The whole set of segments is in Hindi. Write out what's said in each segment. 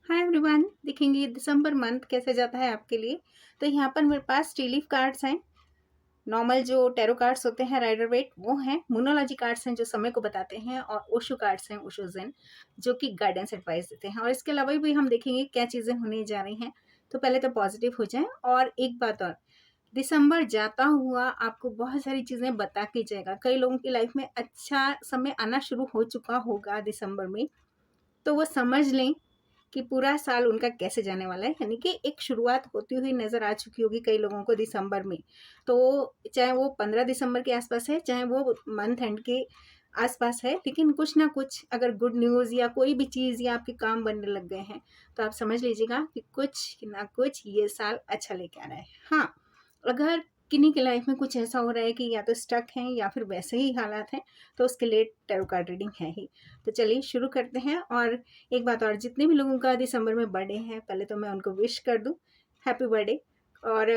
हाय एवरीवन, देखेंगे दिसंबर मंथ कैसे जाता है आपके लिए। तो यहाँ पर मेरे पास टी लीफ कार्ड्स हैं। नॉर्मल जो टैरो कार्ड्स होते हैं राइडर वेट वो हैं। मोनोलॉजी कार्ड्स हैं जो समय को बताते हैं, और ओशो कार्ड्स हैं, ओशो ज़ेन, जो कि गाइडेंस एडवाइस देते हैं। और इसके अलावा भी हम देखेंगे क्या चीज़ें होने जा रही हैं। तो पहले तो पॉजिटिव हो जाएं। और एक बात और, दिसंबर जाता हुआ आपको बहुत सारी चीज़ें बता के जाएगा। कई लोगों की लाइफ में अच्छा समय आना शुरू हो चुका होगा दिसंबर में, तो वो समझ लें कि पूरा साल उनका कैसे जाने वाला है। यानी कि एक शुरुआत होती हुई नज़र आ चुकी होगी कई लोगों को दिसंबर में। तो चाहे वो 15 दिसंबर के आसपास है, चाहे वो मंथ एंड के आसपास है, लेकिन कुछ ना कुछ अगर गुड न्यूज़ या कोई भी चीज़ या आपके काम बनने लग गए हैं, तो आप समझ लीजिएगा कि कुछ ना कुछ ये साल अच्छा लेके आ रहा है। हाँ, अगर किन्हीं की लाइफ में कुछ ऐसा हो रहा है कि या तो स्टक हैं या फिर वैसे ही हालात हैं, तो उसके लिए टैरो कार्ड रीडिंग है ही। तो चलिए शुरू करते हैं। और एक बात और, जितने भी लोगों का दिसंबर में बर्थडे है, पहले तो मैं उनको विश कर दूं हैप्पी बर्थडे। और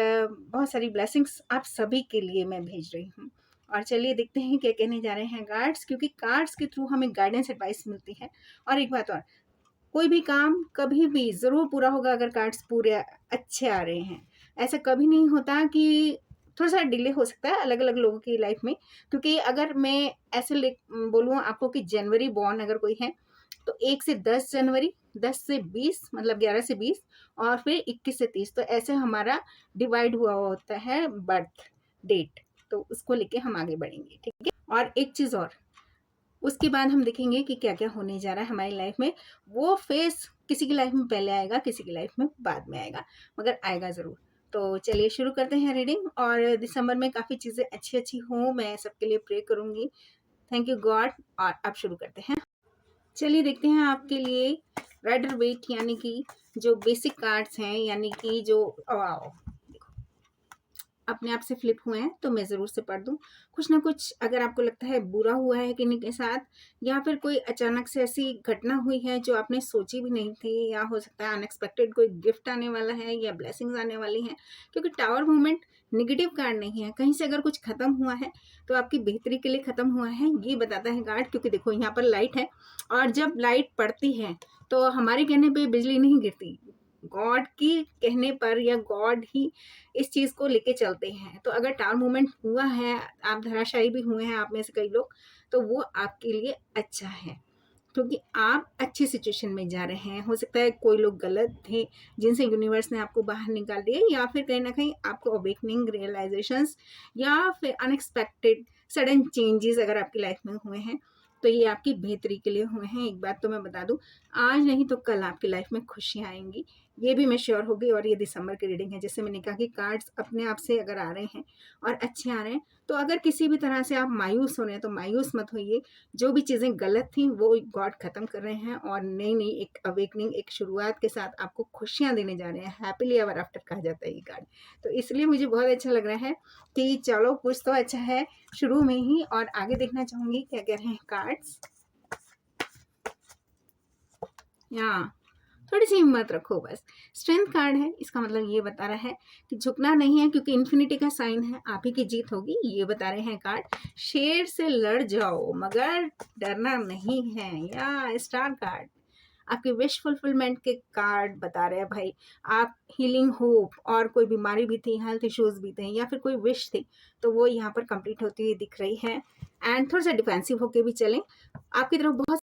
बहुत सारी ब्लेसिंग्स आप सभी के लिए मैं भेज रही हूँ। और चलिए देखते हैं क्या कहने जा रहे हैं कार्ड्स, क्योंकि कार्ड्स के थ्रू हमें गाइडेंस एडवाइस मिलती है। और एक बात और, कोई भी काम कभी भी ज़रूर पूरा होगा अगर कार्ड्स पूरे अच्छे आ रहे हैं। ऐसा कभी नहीं होता कि थोड़ा सा डिले हो सकता है अलग अलग लोगों की लाइफ में। क्योंकि अगर मैं ऐसे बोलूँ आपको कि जनवरी बॉर्न अगर कोई है, तो 1 से 10 जनवरी, 10 से 20 मतलब 11 से 20, और फिर 21 से 30, तो ऐसे हमारा डिवाइड हुआ होता है बर्थ डेट। तो उसको लेके हम आगे बढ़ेंगे, ठीक है। और एक चीज़ और, उसके बाद हम देखेंगे कि क्या क्या होने जा रहा है हमारी लाइफ में। वो फेस किसी की लाइफ में पहले आएगा, किसी की लाइफ में बाद में आएगा, मगर आएगा ज़रूर। तो चलिए शुरू करते हैं रीडिंग। और दिसंबर में काफ़ी चीज़ें अच्छी अच्छी हों, मैं सबके लिए प्रे करूँगी। Thank you God. और अब शुरू करते हैं। चलिए देखते हैं आपके लिए राइडर वेट, यानी कि जो बेसिक कार्ड्स हैं, यानी कि जो अपने आप से फ्लिप हुए हैं, तो मैं ज़रूर से पढ़ दूँ। कुछ ना कुछ अगर आपको लगता है बुरा हुआ है किन्हीं के साथ, या फिर कोई अचानक से ऐसी घटना हुई है जो आपने सोची भी नहीं थी, या हो सकता है अनएक्सपेक्टेड कोई गिफ्ट आने वाला है या ब्लेसिंग्स आने वाली हैं। क्योंकि टावर मूवमेंट नेगेटिव कार्ड नहीं है, कहीं से अगर कुछ ख़त्म हुआ है तो आपकी बेहतरी के लिए ख़त्म हुआ है, ये बताता है कार्ड। क्योंकि देखो यहाँ पर लाइट है, और जब लाइट पड़ती है तो हमारे कहने पे बिजली नहीं गिरती, गॉड की कहने पर, या गॉड ही इस चीज़ को लेके चलते हैं। तो अगर टावर मूवमेंट हुआ है, आप धराशायी भी हुए हैं आप में से कई लोग, तो वो आपके लिए अच्छा है, क्योंकि आप अच्छी सिचुएशन में जा रहे हैं। हो सकता है कोई लोग गलत थे जिनसे यूनिवर्स ने आपको बाहर निकाल दिया, या फिर कहीं ना कहीं आपको अवेकनिंग रियलाइजेशंस, या फिर अनएक्सपेक्टेड सडन चेंजेस अगर आपकी लाइफ में हुए हैं, तो ये आपकी बेहतरी के लिए हुए हैं। एक बात तो मैं बता दूं, आज नहीं तो कल आपकी लाइफ में खुशियाँ आएंगी, ये भी मैं श्योर हो गई। और ये दिसंबर की रीडिंग है, जैसे मैंने कहा कि कार्ड्स अपने आप से अगर आ रहे हैं और अच्छे आ रहे हैं, तो अगर किसी भी तरह से आप मायूस हो रहे हैं तो मायूस मत होइए। जो भी चीज़ें गलत थी वो गॉड ख़त्म कर रहे हैं, और नई नई एक अवेकनिंग, एक शुरुआत के साथ आपको खुशियाँ देने जा रहे हैं। हैप्पीली एवर आफ्टर कहा जाता है ये कार्ड। तो इसलिए मुझे बहुत अच्छा लग रहा है कि चलो कुछ तो अच्छा है शुरू में ही। और आगे देखना चाहूँगी क्या कह रहे हैं कार्ड्स। यहाँ थोड़ी सी हिम्मत रखो बस। स्ट्रेंथ कार्ड है, इसका मतलब ये बता रहा है कि झुकना नहीं है, क्योंकि इन्फिनिटी का साइन है, आप ही की जीत होगी, ये बता रहे हैं कार्ड। शेर से लड़ जाओ मगर डरना नहीं है। या स्टार कार्ड आपके विश फुलफिलमेंट के कार्ड बता रहे हैं भाई। आप हीलिंग, होप, और कोई बीमारी भी थी, हेल्थ इश्यूज भी थे, या फिर कोई विश थी, तो वो यहाँ पर कंप्लीट होती हुई दिख रही है। एंड थोड़ा सा डिफेंसिव होके भी चलें। आपकी तरफ बहुत,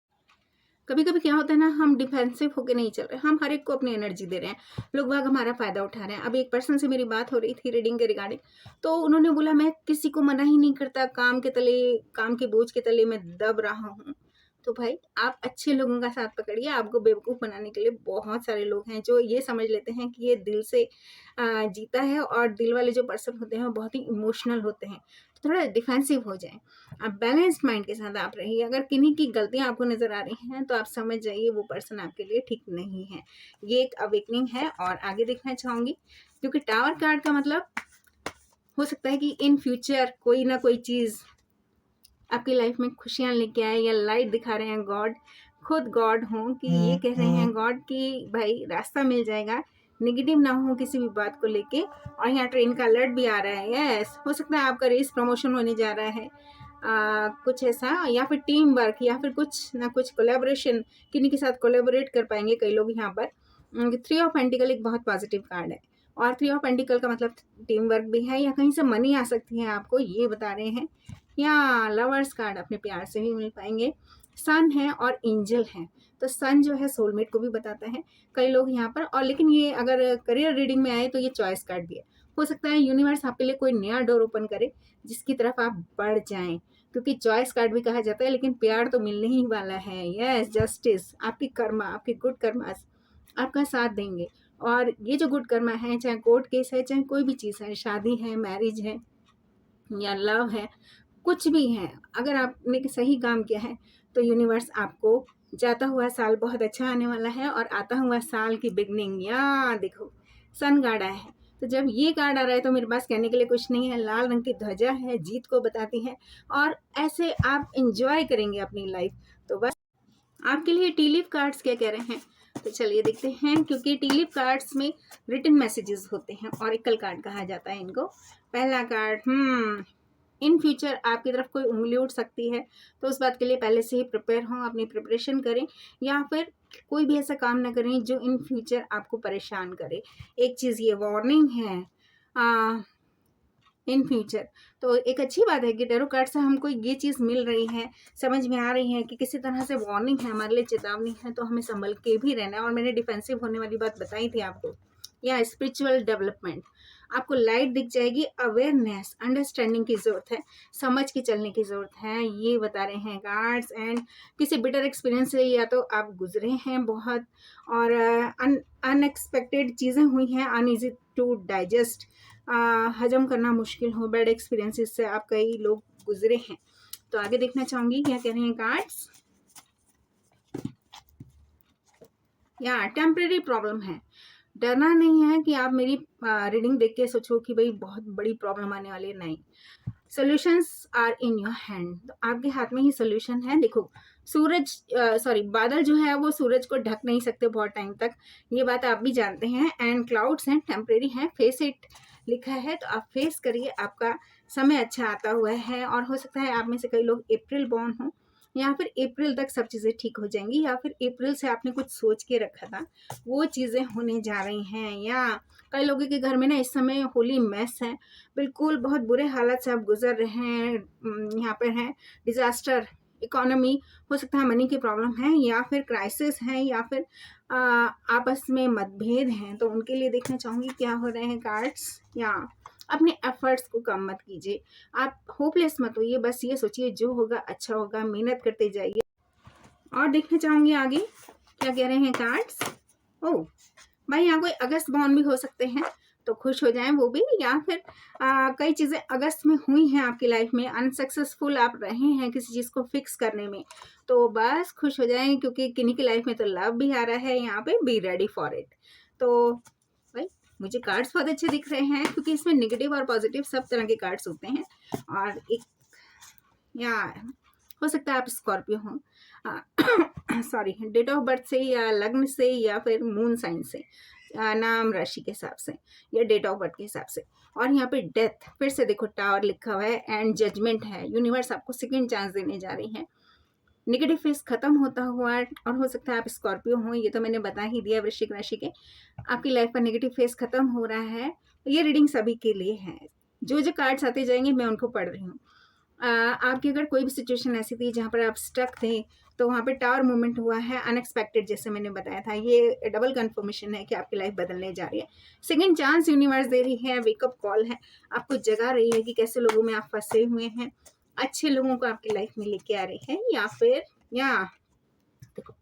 कभी कभी क्या होता है ना, हम डिफेंसिव होके नहीं चल रहे, हम हर एक को अपनी एनर्जी दे रहे हैं, लोग बाग हमारा फायदा उठा रहे हैं। अब एक पर्सन से मेरी बात हो रही थी रीडिंग के रिगार्डिंग, तो उन्होंने बोला मैं किसी को मना ही नहीं करता, काम के तले, काम के बोझ के तले मैं दब रहा हूँ। तो भाई आप अच्छे लोगों का साथ पकड़िए। आपको बेवकूफ़ बनाने के लिए बहुत सारे लोग हैं जो ये समझ लेते हैं कि ये दिल से जीता है, और दिल वाले जो पर्सन होते हैं वो बहुत ही इमोशनल होते हैं। तो थोड़ा डिफेंसिव हो जाए, आप बैलेंस्ड माइंड के साथ आप रहिए। अगर किन्हीं की गलतियां आपको नज़र आ रही हैं तो आप समझ जाइए वो पर्सन आपके लिए ठीक नहीं है। ये एक अवेकनिंग है। और आगे देखना चाहूँगी, क्योंकि टावर कार्ड का मतलब हो सकता है कि इन फ्यूचर कोई ना कोई चीज़ आपकी लाइफ में खुशियाँ लेके आए, या लाइट दिखा रहे हैं गॉड, खुद गॉड हों कि ये कह रहे हैं गॉड कि भाई रास्ता मिल जाएगा, नेगेटिव ना हो किसी भी बात को लेके। और यहाँ ट्रेन का अलर्ट भी आ रहा है। यस, हो सकता है आपका रेस प्रमोशन होने जा रहा है, कुछ ऐसा, या फिर टीम वर्क, या फिर कुछ ना कुछ कोलेबोरेशन, किन्हीं के साथ कोलेबोरेट कर पाएंगे कई लोग यहाँ पर। थ्री ऑफ पेंटिकल एक बहुत पॉजिटिव कार्ड है, और थ्री ऑफ पेंटिकल का मतलब टीम वर्क भी है, या कहीं से मनी आ सकती है आपको, ये बता रहे हैं। या लवर्स कार्ड, अपने प्यार से भी मिल पाएंगे। सन है और एंजल है, तो सन जो है सोलमेट को भी बताता है कई लोग यहाँ पर। और लेकिन ये अगर करियर रीडिंग में आए तो ये चॉइस कार्ड भी है। हो सकता है यूनिवर्स आपके लिए कोई नया डोर ओपन करे जिसकी तरफ आप बढ़ जाएं, क्योंकि चॉइस कार्ड भी कहा जाता है, लेकिन प्यार तो मिलने ही वाला है। यस, जस्टिस, आपकी कर्मा, आपकी गुड कर्मा आपका साथ देंगे। और ये जो गुड कर्मा है, चाहे कोर्ट केस है, चाहे कोई भी चीज़ है, शादी है, मैरिज है या लव है, कुछ भी है, अगर आपने सही काम किया है तो यूनिवर्स आपको जाता हुआ साल बहुत अच्छा आने वाला है, और आता हुआ साल की बिगनिंग, या देखो सन कार्ड आया है। तो जब ये कार्ड आ रहा है तो मेरे पास कहने के लिए कुछ नहीं है। लाल रंग की ध्वजा है, जीत को बताती है, और ऐसे आप इंजॉय करेंगे अपनी लाइफ। तो बस आपके लिए टी लीफ कार्ड्स क्या कह रहे हैं, तो चलिए देखते हैं। क्योंकि टी लीफ कार्ड्स में रिटन मैसेजेस होते हैं, ऑरेकल कार्ड कहा जाता है इनको। पहला कार्ड, इन फ्यूचर आपकी तरफ कोई उंगली उठ सकती है, तो उस बात के लिए पहले से ही प्रिपेयर हों, अपनी प्रिपरेशन करें, या फिर कोई भी ऐसा काम ना करें जो इन फ्यूचर आपको परेशान करे। एक चीज़ ये वार्निंग है इन फ्यूचर। तो एक अच्छी बात है कि टैरो कार्ड से हमको ये चीज़ मिल रही है, समझ में आ रही है कि किसी तरह से वार्निंग है, हमारे लिए चेतावनी है, तो हमें संभल के भी रहना है। और मैंने डिफेंसिव होने वाली बात बताई थी आपको। या स्पिरिचुअल डेवलपमेंट, आपको लाइट दिख जाएगी, अवेयरनेस, अंडरस्टैंडिंग की ज़रूरत है, समझ के चलने की ज़रूरत है, ये बता रहे हैं कार्ड्स। एंड किसी बिटर एक्सपीरियंस से या तो आप गुजरे हैं बहुत, और अनएक्सपेक्टेड चीज़ें हुई हैं, अनईजी टू डाइजेस्ट, हजम करना मुश्किल हो, बैड एक्सपीरियंसेस से आप कई लोग गुजरे हैं। तो आगे देखना चाहूँगी क्या कह रहे हैं कार्ड्स। या टेम्परेरी प्रॉब्लम है, डरना नहीं है कि आप मेरी रीडिंग देख के सोचो कि भाई बहुत बड़ी प्रॉब्लम आने वाली है, नहीं। Solutions are in your hand, तो आपके हाथ में ही सॉल्यूशन है। देखो बादल जो है वो सूरज को ढक नहीं सकते बहुत टाइम तक, ये बात आप भी जानते हैं। एंड क्लाउड्स हैं, टेम्परेरी हैं, फेस इट लिखा है, तो आप फेस करिए, आपका समय अच्छा आता हुआ है। और हो सकता है आप में से कई लोग अप्रैल बॉर्न हो, या फिर अप्रैल तक सब चीज़ें ठीक हो जाएंगी, या फिर अप्रैल से आपने कुछ सोच के रखा था वो चीज़ें होने जा रही हैं। या कई लोगों के घर में ना इस समय होली मैस है, बिल्कुल बहुत बुरे हालात से आप गुजर रहे हैं। यहाँ पर है डिजास्टर, इकोनॉमी, हो सकता है मनी की प्रॉब्लम है, या फिर क्राइसिस है, या फिर आपस में मतभेद हैं, तो उनके लिए देखना चाहूँगी क्या हो रहे हैं कार्ड्स। या अपने एफर्ट्स को कम मत कीजिए, आप होपलेस मत होइए, बस ये सोचिए जो होगा अच्छा होगा, मेहनत करते जाइए। और देखना चाहूँगी आगे क्या कह रहे हैं कार्ड्स। ओह भाई, यहाँ कोई अगस्त बॉर्न भी हो सकते हैं, तो खुश हो जाएं वो भी। या फिर कई चीज़ें अगस्त में हुई हैं आपकी लाइफ में, अनसक्सेसफुल आप रहे हैं किसी चीज़ को फिक्स करने में, तो बस खुश हो जाएं, क्योंकि किन्हीं की लाइफ में तो लव भी आ रहा है यहाँ पे, बी रेडी फॉर इट। तो भाई मुझे कार्ड्स बहुत अच्छे दिख रहे हैं, क्योंकि इसमें नेगेटिव और पॉजिटिव सब तरह के कार्ड्स होते हैं। और एक या हो सकता है आप स्कॉर्पियो हों, सॉरी, डेट ऑफ बर्थ से, या लग्न से, या फिर मून साइन से, नाम राशि के हिसाब से, या डेट ऑफ बर्थ के हिसाब से। और यहाँ पे डेथ, फिर से देखो टावर लिखा हुआ है, एंड जजमेंट है। यूनिवर्स आपको सेकंड चांस देने जा रही है, नेगेटिव फेस खत्म होता हुआ। और हो सकता है आप स्कॉर्पियो हों, ये तो मैंने बता ही दिया, वृश्चिक राशि के आपकी लाइफ का नेगेटिव फेस खत्म हो रहा है। ये रीडिंग सभी के लिए है, जो जो कार्ड्स आते जाएंगे मैं उनको पढ़ रही हूँ। आपकी अगर कोई भी सिचुएशन ऐसी थी जहाँ पर आप स्टक थे, तो वहाँ पे टावर मूवमेंट हुआ है, अनएक्सपेक्टेड, जैसे मैंने बताया था, ये डबल कंफर्मेशन है कि आपकी लाइफ बदलने जा रही है। सेकंड चांस यूनिवर्स दे रही है, वेकअप कॉल है, आपको जगा रही है कि कैसे लोगों में आप फंसे हुए हैं, अच्छे लोगों को आपकी लाइफ में लेके आ रही है। या फिर देखो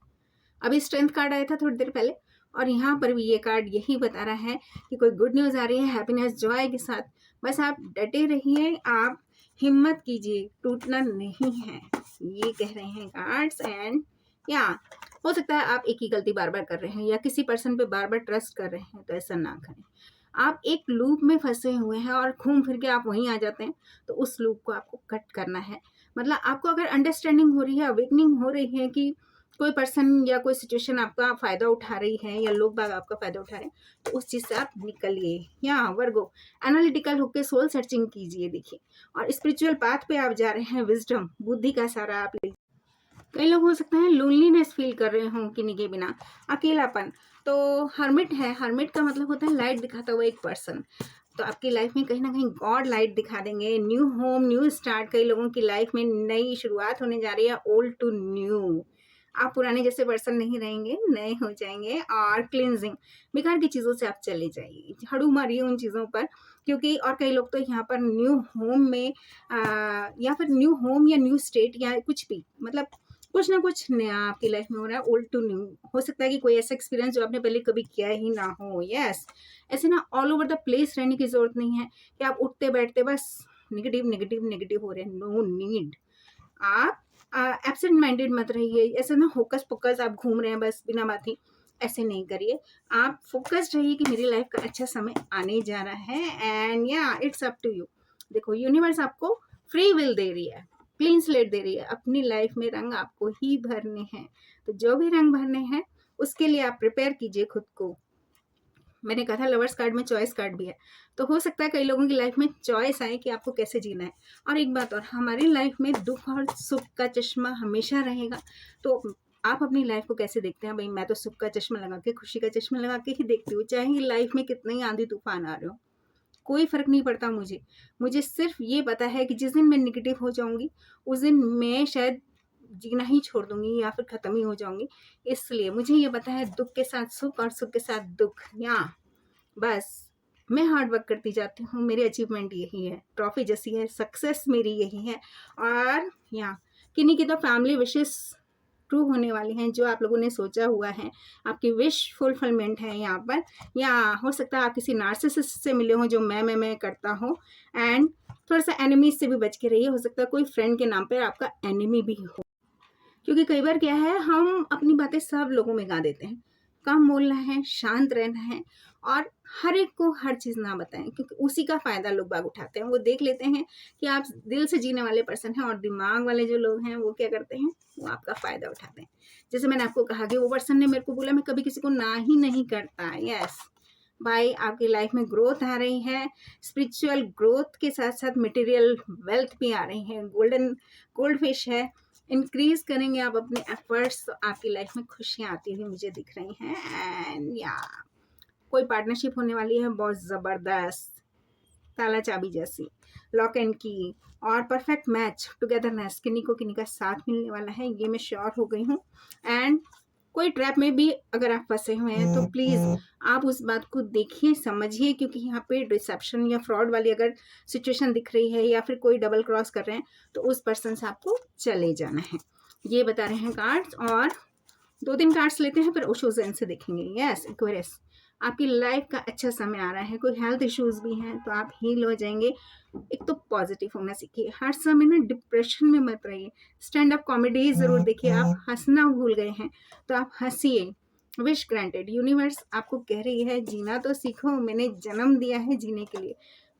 अभी स्ट्रेंथ कार्ड आया था थोड़ी देर पहले, और यहाँ पर भी ये कार्ड यही बता रहा है कि कोई गुड न्यूज़ आ रही है, हैप्पीनेस, जॉय के साथ। बस आप डटे रहिए, आप हिम्मत कीजिए, टूटना नहीं है, ये कह रहे हैं कार्ड्स। एंड या हो सकता है आप एक ही गलती बार बार कर रहे हैं, या किसी पर्सन पे बार बार ट्रस्ट कर रहे हैं, तो ऐसा ना करें। आप एक लूप में फंसे हुए हैं और घूम फिर के आप वहीं आ जाते हैं, तो उस लूप को आपको कट करना है। मतलब आपको अगर अंडरस्टैंडिंग हो रही है, अवेकनिंग हो रही है कि कोई पर्सन या कोई सिचुएशन आपका फ़ायदा उठा रही है, या लोग बाग आपका फ़ायदा उठा रहे हैं, तो उस चीज़ से आप निकलिए। या वर्गो, एनालिटिकल होकर सोल सर्चिंग कीजिए, देखिए। और स्पिरिचुअल पाथ पे आप जा रहे हैं, विजडम, बुद्धि का सारा आप लीजिए। कई लोग हो सकता है लोनलीनेस फील कर रहे हों किन्हीं के बिना, अकेलापन। तो हर्मिट है, हर्मिट का मतलब होता है लाइट दिखाता हुआ एक पर्सन। तो आपकी लाइफ में कहीं ना कहीं गॉड लाइट दिखा देंगे। न्यू होम, न्यू स्टार्ट, कई लोगों की लाइफ में नई शुरुआत होने जा रही है, ओल्ड टू न्यू। आप पुराने जैसे पर्सन नहीं रहेंगे, नए हो जाएंगे। और क्लिनजिंग, बेकार की चीज़ों से आप चले जाइए, झाड़ू मारिए उन चीज़ों पर, क्योंकि और कई लोग तो यहाँ पर न्यू होम में या फिर न्यू होम या न्यू स्टेट या कुछ भी, मतलब कुछ ना कुछ नया आपकी लाइफ में हो रहा है, ओल्ड टू न्यू। हो सकता है कि कोई ऐसा एक्सपीरियंस जो आपने पहले कभी किया ही ना हो। यस, ऐसे ना ऑल ओवर द प्लेस रहने की जरूरत नहीं है कि आप उठते बैठते बस नेगेटिव नेगेटिव नेगेटिव हो रहे हैं। No need. आप एब्सेंट माइंडेड मत रहिए। ऐसे ना होकस पोकस आप घूम रहे हैं बस बिना बात ही, ऐसे नहीं करिए। आप फोकस्ड रहिए कि मेरी लाइफ का अच्छा समय आने जा रहा है, एंड या इट्स अप टू यू। देखो यूनिवर्स आपको फ्री विल दे रही है, क्लीन स्लेट दे रही है। अपनी लाइफ में रंग आपको ही भरने हैं, तो जो भी रंग भरने हैं उसके लिए आप प्रिपेयर कीजिए खुद को। मैंने कहा था लवर्स कार्ड में चॉइस कार्ड भी है, तो हो सकता है कई लोगों की लाइफ में चॉइस आए कि आपको कैसे जीना है। और एक बात और, हमारी लाइफ में दुख और सुख का चश्मा हमेशा रहेगा। तो आप अपनी लाइफ को कैसे देखते हैं? भाई मैं तो सुख का चश्मा लगा के, खुशी का चश्मा लगा के ही देखती हूँ, चाहे लाइफ में कितने ही आंधी तूफान आ रहे हो, कोई फर्क नहीं पड़ता मुझे। मुझे सिर्फ ये पता है कि जिस दिन मैं निगेटिव हो जाऊंगी उस दिन मैं शायद जीना ही छोड़ दूंगी या फिर खत्म ही हो जाऊंगी। इसलिए मुझे ये पता है, दुख के साथ सुख और सुख के साथ दुख। या बस मैं हार्ड वर्क करती जाती हूँ, मेरी अचीवमेंट यही है, ट्रॉफी जैसी है, सक्सेस मेरी यही है। और यहाँ किन्हीं की तो फैमिली विशेस ट्रू होने वाली हैं, जो आप लोगों ने सोचा हुआ है, आपकी विश फुलफिलमेंट है यहाँ पर। या हो सकता है आप किसी नार्सिसिस्ट से मिले हो जो मैं करता हो। एंड थोड़ा सा एनिमीज से भी बच के रहिए, हो सकता है कोई फ्रेंड के नाम पर आपका एनिमी भी हो, क्योंकि कई बार क्या है, हम अपनी बातें सब लोगों में गा देते हैं। कम बोलना है, शांत रहना है, और हर एक को हर चीज़ ना बताएं, क्योंकि उसी का फ़ायदा लोग बाग उठाते हैं। वो देख लेते हैं कि आप दिल से जीने वाले पर्सन हैं, और दिमाग वाले जो लोग हैं वो क्या करते हैं, वो आपका फ़ायदा उठाते हैं। जैसे मैंने आपको कहा कि वो पर्सन ने मेरे को बोला, मैं कभी किसी को ना ही नहीं करता। यस भाई, आपकी लाइफ में ग्रोथ आ रही है, स्पिरिचुअल ग्रोथ के साथ साथ मटेरियल वेल्थ भी आ रही है। गोल्ड फिश है, इंक्रीज करेंगे आप अपने एफर्ट्स, तो आपकी लाइफ में खुशियाँ आती हुई मुझे दिख रही हैं। एंड या कोई पार्टनरशिप होने वाली है बहुत ज़बरदस्त, ताला चाबी जैसी, लॉक एंड की, और परफेक्ट मैच, टुगेदरनेस, किन्हीं को किन्हीं का साथ मिलने वाला है, ये मैं श्योर हो गई हूँ। एंड कोई ट्रैप में भी अगर आप फंसे हुए हैं तो प्लीज़ आप उस बात को देखिए, समझिए, क्योंकि यहाँ पे डिसेप्शन या फ्रॉड वाली अगर सिचुएशन दिख रही है, या फिर कोई डबल क्रॉस कर रहे हैं, तो उस पर्सन से आपको चले जाना है। ये बता रहे हैं कार्ड्स। और 2-3 कार्ड्स लेते हैं, फिर ओशो ज़ेन से देखेंगे। यस एक्वेरियस, आपकी लाइफ का अच्छा समय आ रहा है। कोई हेल्थ इश्यूज भी हैं तो आप हील हो जाएंगे। एक तो पॉजिटिव होना सीखिए, हर समय ना डिप्रेशन में मत रहिए। स्टैंड अप कॉमेडी जरूर देखिए। आप हंसना भूल गए हैं तो आप हंसिए। विश ग्रांटेड, यूनिवर्स आपको कह रही है जीना तो सीखो, मैंने जन्म दिया है जीने के लिए।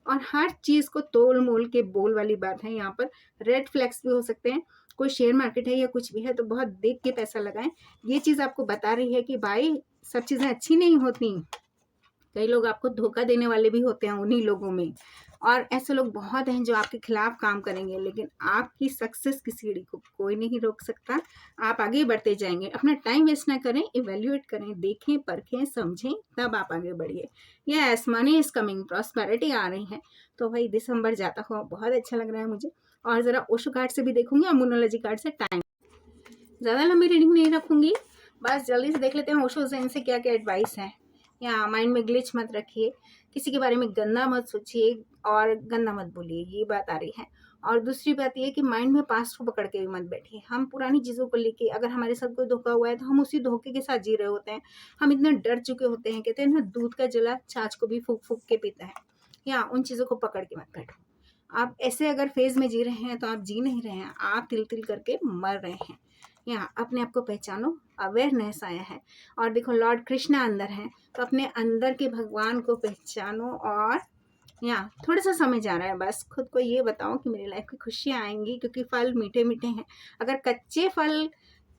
और हर चीज को तोल मोल के बोल वाली बात है यहाँ पर। रेड फ्लैग्स भी हो सकते हैं, कोई शेयर मार्केट है या कुछ भी है तो बहुत देख के पैसा लगाएं। ये चीज आपको बता रही है कि भाई सब चीजें अच्छी नहीं होती, कई लोग आपको धोखा देने वाले भी होते हैं उन्हीं लोगों में। और ऐसे लोग बहुत हैं जो आपके खिलाफ काम करेंगे, लेकिन आपकी सक्सेस की सीढ़ी को कोई नहीं रोक सकता। आप आगे बढ़ते जाएंगे, अपना टाइम वेस्ट ना करें, इवेल्युएट करें, देखें, परखें, समझें, तब आप आगे बढ़िए। Yes, money is coming, prosperity आ रही है। तो भाई दिसंबर जाता हुआ बहुत अच्छा लग रहा है मुझे। और ज़रा ओशो कार्ड से भी देखूंगी और मोनोलॉजी कार्ड से। टाइम ज़्यादा लंबी रीडिंग नहीं रखूंगी, बस जल्दी से देख लेते हैं ओशो ज़ेन से क्या क्या एडवाइस है। या माइंड में ग्लिच मत रखिए, किसी के बारे में गंदा मत सोचिए और गंदा मत बोलिए, ये बात आ रही है। और दूसरी बात ये कि माइंड में पास्ट को पकड़ के भी मत बैठिए। हम पुरानी चीज़ों को लेके, अगर हमारे साथ कोई धोखा हुआ है तो हम उसी धोखे के साथ जी रहे होते हैं। हम इतना डर चुके होते हैं, कहते हैं ना दूध का जला छाछ को भी फूक फूक के पीता है। या उन चीज़ों को पकड़ के मत बैठो। आप ऐसे अगर फेज में जी रहे हैं तो आप जी नहीं रहे हैं, आप तिल तिल करके मर रहे हैं। यहाँ अपने आप को पहचानो, अवेयरनेस आया है। और देखो लॉर्ड कृष्णा अंदर है, तो अपने अंदर के भगवान को पहचानो। और यहाँ थोड़ा सा समय जा रहा है, बस खुद को ये बताओ कि मेरी लाइफ की खुशियाँ आएंगी, क्योंकि फल मीठे मीठे हैं। अगर कच्चे फल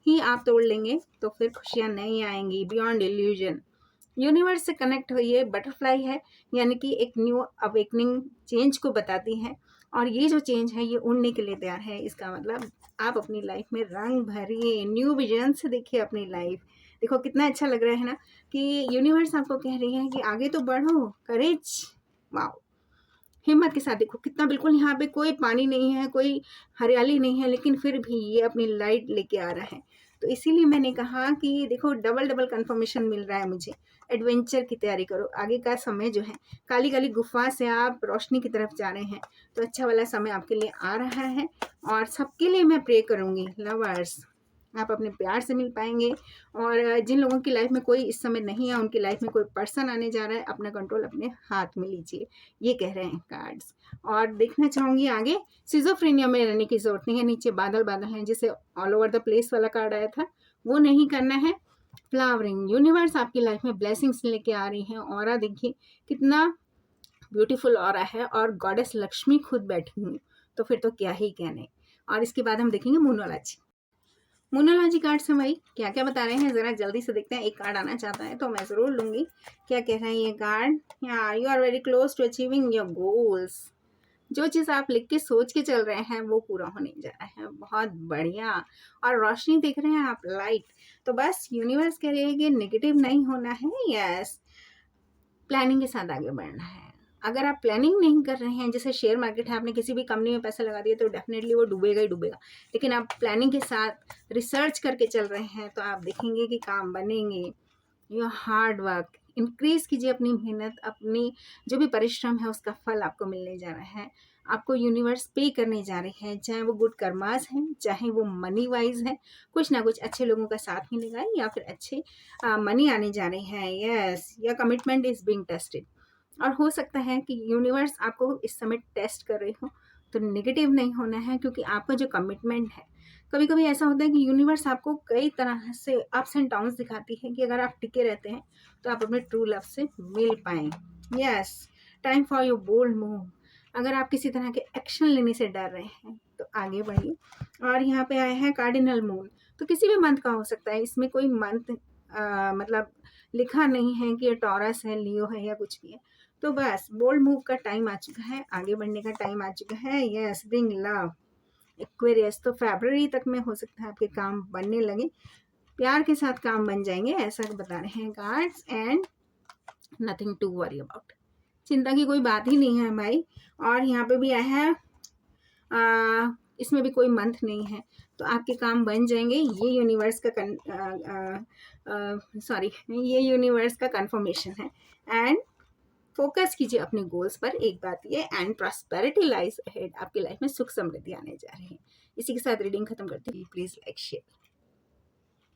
ही आप तोड़ लेंगे तो फिर खुशियाँ नहीं आएंगी। बियॉन्ड इल्यूजन, यूनिवर्स से कनेक्ट होइए। बटरफ्लाई है, यानी कि एक न्यू अवेकनिंग चेंज को बताती है। और ये जो चेंज है ये उड़ने के लिए तैयार है। इसका मतलब आप अपनी लाइफ में रंग भरिए, न्यू विजन से देखिए अपनी लाइफ। देखो कितना अच्छा लग रहा है ना कि यूनिवर्स आपको कह रही है कि आगे तो बढ़ो, करेज, वाओ, हिम्मत के साथ। देखो कितना, बिल्कुल यहाँ पे कोई पानी नहीं है, कोई हरियाली नहीं है, लेकिन फिर भी ये अपनी लाइट लेके आ रहा है। तो इसीलिए मैंने कहा कि देखो डबल डबल कंफर्मेशन मिल रहा है मुझे। एडवेंचर की तैयारी करो, आगे का समय जो है, काली काली गुफा से आप रोशनी की तरफ जा रहे हैं, तो अच्छा वाला समय आपके लिए आ रहा है। और सबके लिए मैं प्रे करूँगी लवर्स, आप अपने प्यार से मिल पाएंगे। और जिन लोगों की लाइफ में कोई इस समय नहीं है, उनकी लाइफ में कोई पर्सन आने जा रहा है, अपना कंट्रोल अपने हाथ में लीजिए, ये कह रहे हैं कार्ड्स। और देखना चाहूँगी आगे, सिजोफ्रेनिया में रहने की जरूरत नहीं है। नीचे बादल बादल हैं, जिसे ऑल ओवर द प्लेस वाला कार्ड आया था, वो नहीं करना है। फ्लावरिंग, यूनिवर्स आपकी लाइफ में ब्लेसिंग्स लेके आ रही है। ऑरा देखिए कितना ब्यूटीफुल ऑरा है, और गॉडेस लक्ष्मी खुद बैठी हुई, तो फिर तो क्या ही कहने। और इसके बाद हम देखेंगे मोनोलॉजी। मोनोलॉजी कार्ड से भाई क्या क्या बता रहे हैं, जरा जल्दी से देखते हैं। एक कार्ड आना चाहता है तो मैं जरूर लूंगी। क्या कह रहा है ये card? You are very close to achieving your goals. जो चीज़ आप लिख के सोच के चल रहे हैं वो पूरा होने जा रहा है। बहुत बढ़िया। और रोशनी देख रहे हैं आप, लाइट। तो बस यूनिवर्स कह रही है कि नेगेटिव नहीं होना है। यस, प्लानिंग के साथ आगे बढ़ना है। अगर आप प्लानिंग नहीं कर रहे हैं, जैसे शेयर मार्केट है, आपने किसी भी कंपनी में पैसा लगा दिया तो डेफिनेटली वो डूबेगा ही डूबेगा। लेकिन आप प्लानिंग के साथ रिसर्च करके चल रहे हैं तो आप देखेंगे कि काम बनेंगे। योर हार्ड वर्क, इंक्रीज कीजिए अपनी मेहनत, अपनी जो भी परिश्रम है उसका फल आपको मिलने जा रहा है। आपको यूनिवर्स पे करने जा रही है, चाहे वो गुड कर्मास हैं, चाहे वो मनी वाइज है, कुछ ना कुछ अच्छे लोगों का साथ मिलेगा, या फिर अच्छे मनी आने जा रही है। Yes, your commitment is being tested. और हो सकता है कि यूनिवर्स आपको इस समय टेस्ट कर रही हो, तो नेगेटिव नहीं होना है, क्योंकि आपका जो कमिटमेंट है, कभी कभी ऐसा होता है कि यूनिवर्स आपको कई तरह से अप्स एंड डाउन्स दिखाती है कि अगर आप टिके रहते हैं तो आप अपने ट्रू लव से मिल पाएँ। Yes, time for your bold move. अगर आप किसी तरह के एक्शन लेने से डर रहे हैं तो आगे बढ़िए। और यहाँ पे आया है कार्डिनल मून, तो किसी भी मंथ का हो सकता है, इसमें कोई मंथ मतलब लिखा नहीं है कि ये टॉरस है, लियो है, या कुछ भी है। तो बस बोल्ड मूव का टाइम आ चुका है, आगे बढ़ने का टाइम आ चुका है। Yes, bring love. एक्वेरियस, तो फरवरी तक में हो सकता है आपके काम बनने लगे, प्यार के साथ काम बन जाएंगे, ऐसा बता रहे हैं cards. And nothing to worry about, चिंता की कोई बात ही नहीं है भाई। और यहाँ पे भी आया है इसमें भी कोई मंथ नहीं है, तो आपके काम बन जाएंगे। ये यूनिवर्स का ये यूनिवर्स का कंफर्मेशन है। एंड फोकस कीजिए अपने गोल्स पर, एक बात ये। एंड प्रॉस्पेरिटी लाइज अहेड, आपकी लाइफ में सुख समृद्धि आने जा रही है। इसी के साथ रीडिंग खत्म करती हूँ। Please like share.